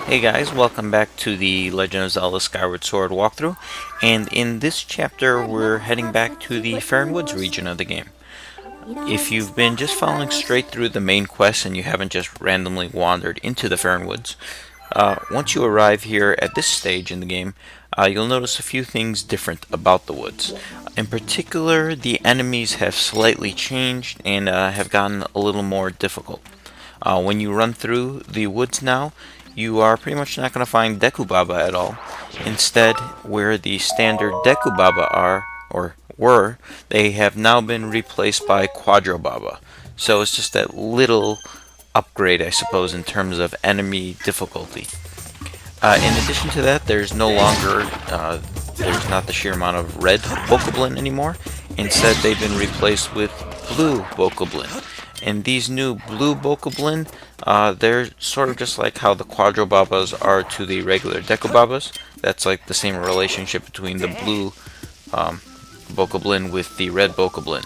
Hey guys, welcome back to the Legend of Zelda Skyward Sword walkthrough, and in this chapter we're heading back to the Faron Woods region of the game. If you've been just following straight through the main quest and you haven't just randomly wandered into the Faron Woods, once you arrive here at this stage in the game, you'll notice a few things different about the woods. In particular, the enemies have slightly changed and have gotten a little more difficult. When you run through the woods now, you are pretty much not going to find Deku Baba at all. Instead, where the standard Deku Baba are, or were, they have now been replaced by Quadro Baba. So it's just that little upgrade, I suppose, in terms of enemy difficulty. In addition to that, there's no longer, there's not the sheer amount of red Bokoblin anymore. Instead, they've been replaced with blue Bokoblin. And these new blue Bokoblin, they're sort of just like how the Quadro Babas are to the regular Deku Babas. That's like the same relationship between the blue Bokoblin with the red Bokoblin.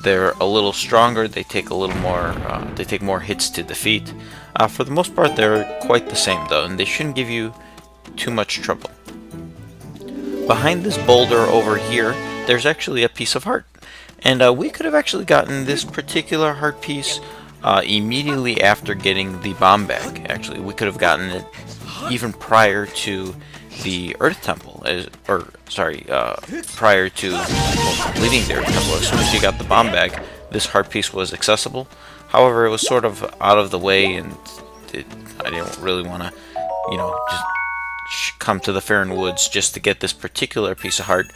They're a little stronger, they take a little more, they take more hits to defeat. For the most part, they're quite the same though, and they shouldn't give you too much trouble. Behind this boulder over here, there's actually a piece of heart. And we could have actually gotten this particular heart piece immediately after getting the bomb bag. Actually, we could have gotten it even prior to the Earth Temple, prior to leaving the Earth Temple. As soon as you got the bomb bag, this heart piece was accessible. However, it was sort of out of the way, and I didn't really want to, just come to the Faron Woods just to get this particular piece of heart,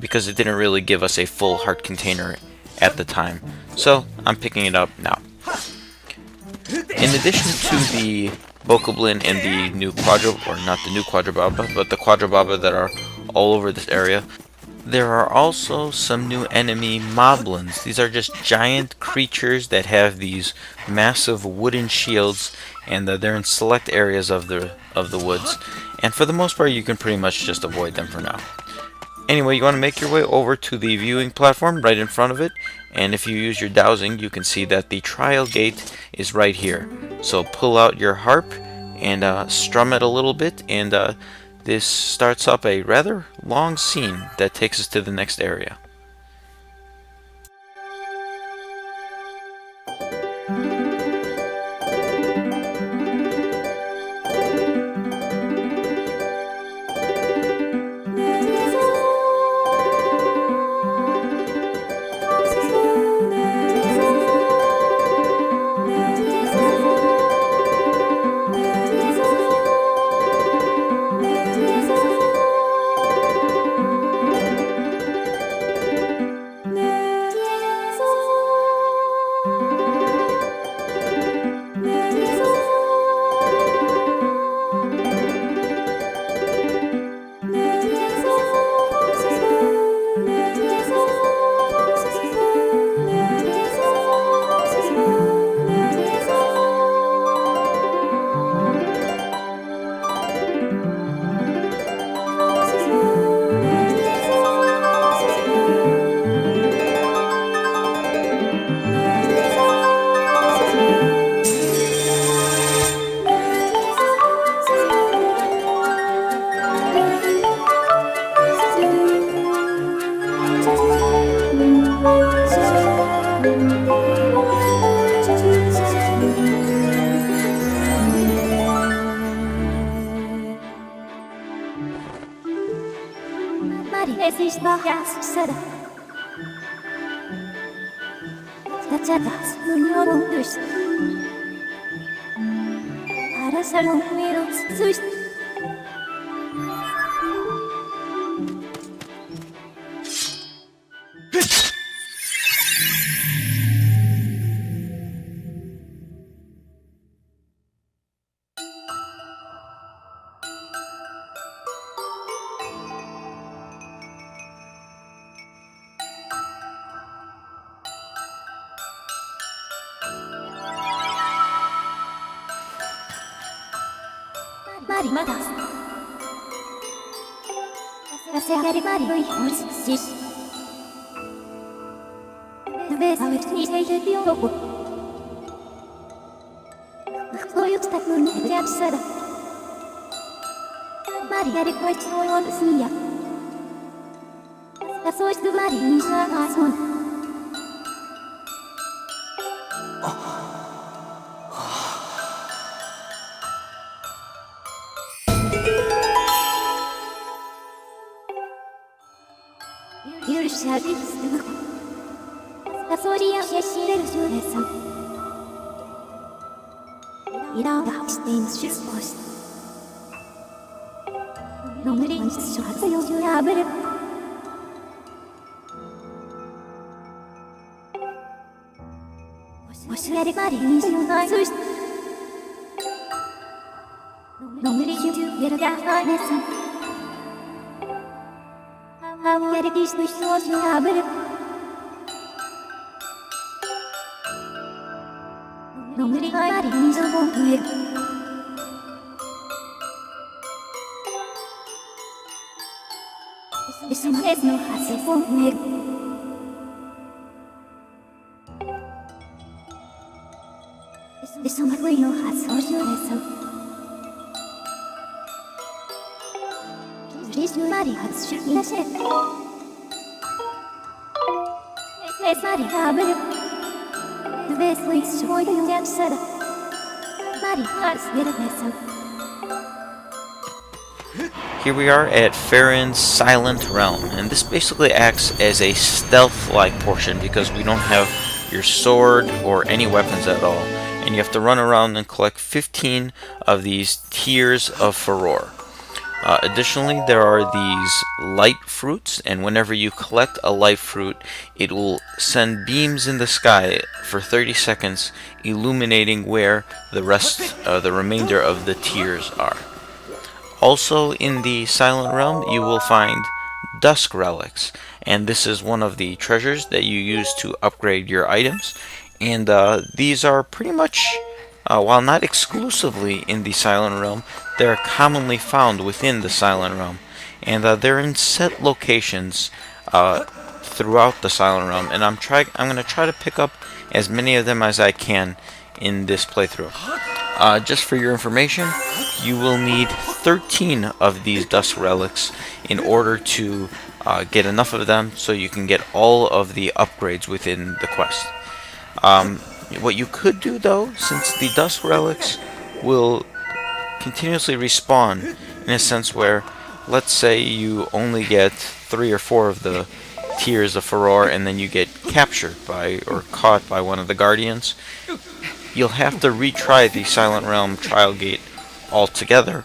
because it didn't really give us a full heart container at the time. So I'm picking it up now. In addition to the Bokoblin and the new not the new Quadro Baba, but the Quadro Baba that are all over this area, there are also some new enemy moblins. These are just giant creatures that have these massive wooden shields, and they're in select areas of the woods. And for the most part, you can pretty much just avoid them for now. Anyway, you want to make your way over to the viewing platform right in front of it, and if you use your dowsing, you can see that the trial gate is right here. So pull out your harp and strum it a little bit, and this starts up a rather long scene that takes us to the next area. Here we are at Faron's Silent Realm, and this basically acts as a stealth-like portion because we don't have your sword or any weapons at all, and you have to run around and collect 15 of these tears of furor. Additionally, there are these light fruits, and whenever you collect a light fruit, it will send beams in the sky for 30 seconds, illuminating where the remainder of the tears are. Also in the Silent Realm, you will find Dusk Relics, and this is one of the treasures that you use to upgrade your items. And these are pretty much, while not exclusively in the Silent Realm, they're commonly found within the Silent Realm. And they're in set locations throughout the Silent Realm, and I'm going to try to pick up as many of them as I can in this playthrough. Just for your information, you will need 13 of these Dusk Relics in order to get enough of them so you can get all of the upgrades within the quest. What you could do though, since the Dusk Relics will continuously respawn in a sense where, let's say you only get 3 or 4 of the Tears of Furor and then you get captured by or caught by one of the Guardians, you'll have to retry the Silent Realm Trial Gate altogether,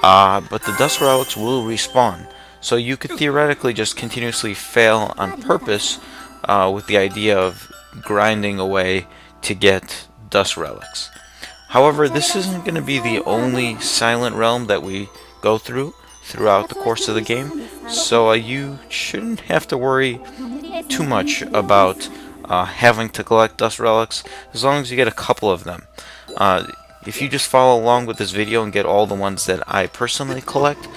but the Dusk Relics will respawn. So you could theoretically just continuously fail on purpose with the idea of grinding away to get Dusk Relics. However, this isn't going to be the only Silent Realm that we go throughout the course of the game, so you shouldn't have to worry too much about having to collect Dusk Relics, as long as you get a couple of them. If you just follow along with this video and get all the ones that I personally collect,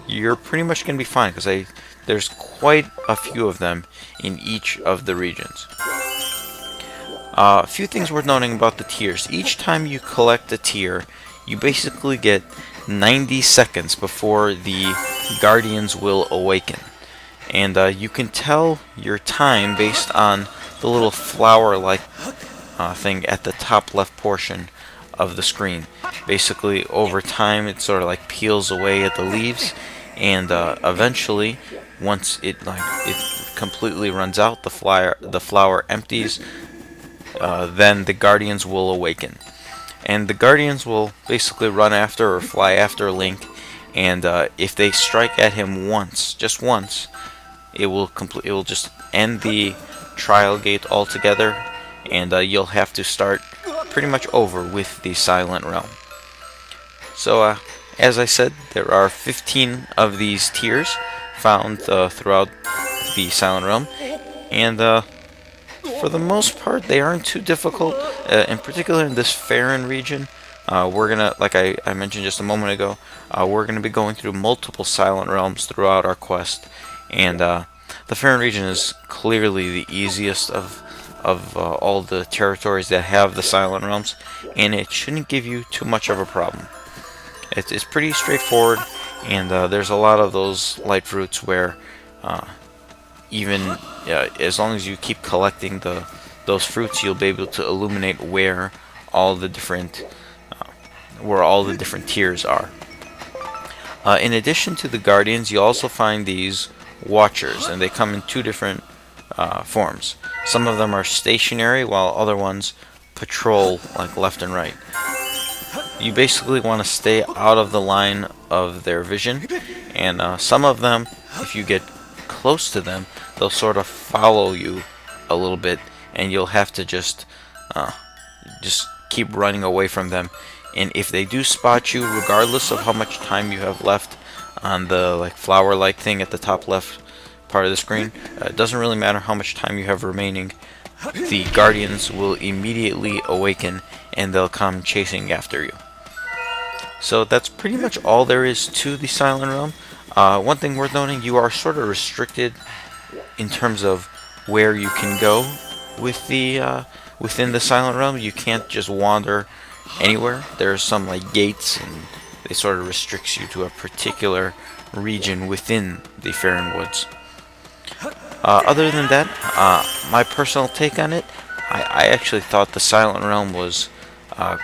you're pretty much going to be fine, because there's quite a few of them in each of the regions. A few things worth noting about the tiers. Each time you collect a tier, you basically get 90 seconds before the Guardians will awaken. And you can tell your time based on the little flower-like thing at the top left portion of the screen. Basically, over time, it sort of like peels away at the leaves, and eventually, once it completely runs out, the flower empties. Then the Guardians will awaken, and the Guardians will basically run after or fly after Link, and if they strike at him once, just once, it will just end the trial gate altogether, and you'll have to start pretty much over with the Silent Realm. So as I said, there are 15 of these tiers found throughout the Silent Realm, and for the most part, they aren't too difficult. In particular, in this Faron region, we're gonna, like I mentioned just a moment ago, we're gonna be going through multiple Silent Realms throughout our quest, and the Faron region is clearly the easiest of all the territories that have the Silent Realms, and it shouldn't give you too much of a problem. It's pretty straightforward, And there's a lot of those light fruits where even as long as you keep collecting those fruits, you'll be able to illuminate all the different where all the different tiers are. In addition to the guardians, you also find these watchers, and they come in two different forms. Some of them are stationary, while other ones patrol like left and right. You basically want to stay out of the line of their vision, and some of them, if you get close to them, they'll sort of follow you a little bit, and you'll have to just keep running away from them. And if they do spot you, regardless of how much time you have left on the like flower-like thing at the top left part of the screen, it doesn't really matter how much time you have remaining. The guardians will immediately awaken, and they'll come chasing after you. So that's pretty much all there is to the Silent Realm. One thing worth noting, you are sort of restricted in terms of where you can go with the within the Silent Realm. You can't just wander anywhere. There are some like gates, and they sort of restricts you to a particular region within the Faron Woods. Other than that, my personal take on it, I actually thought the Silent Realm was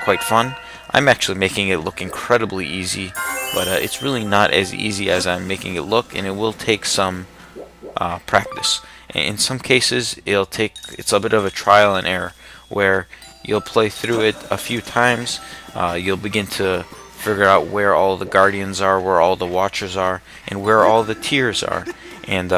quite fun. I'm actually making it look incredibly easy, but it's really not as easy as I'm making it look, and it will take some practice. In some cases, it's a bit of a trial and error, where you'll play through it a few times, you'll begin to figure out where all the guardians are, where all the watchers are, and where all the tiers are. And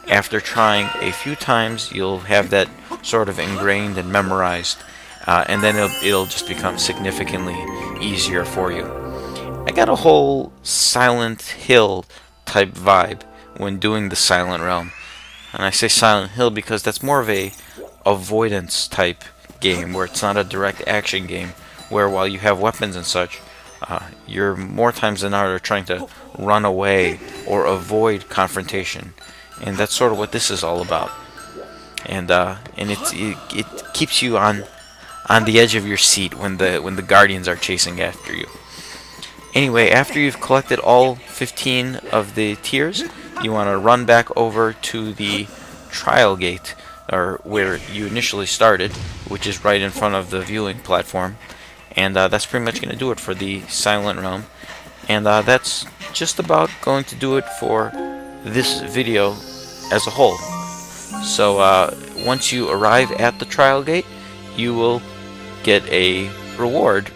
after trying a few times, you'll have that sort of ingrained and memorized, and then it'll just become significantly easier for you. I got a whole Silent Hill type vibe when doing the Silent Realm. And I say Silent Hill because that's more of a avoidance type game, where it's not a direct action game, where while you have weapons and such, you're more times than not are trying to run away or avoid confrontation, and that's sort of what this is all about. And it keeps you on the edge of your seat when the guardians are chasing after you. Anyway, after you've collected all 15 of the tiers, you want to run back over to the trial gate, or where you initially started, which is right in front of the viewing platform. And that's pretty much going to do it for the Silent Realm. And that's just about going to do it for this video as a whole. So once you arrive at the trial gate, you will get a reward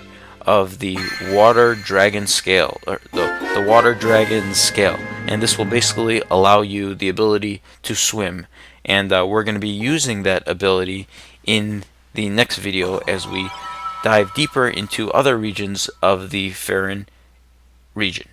of the water dragon scale, or the water dragon scale, and this will basically allow you the ability to swim. And we're going to be using that ability in the next video as we dive deeper into other regions of the Faron region.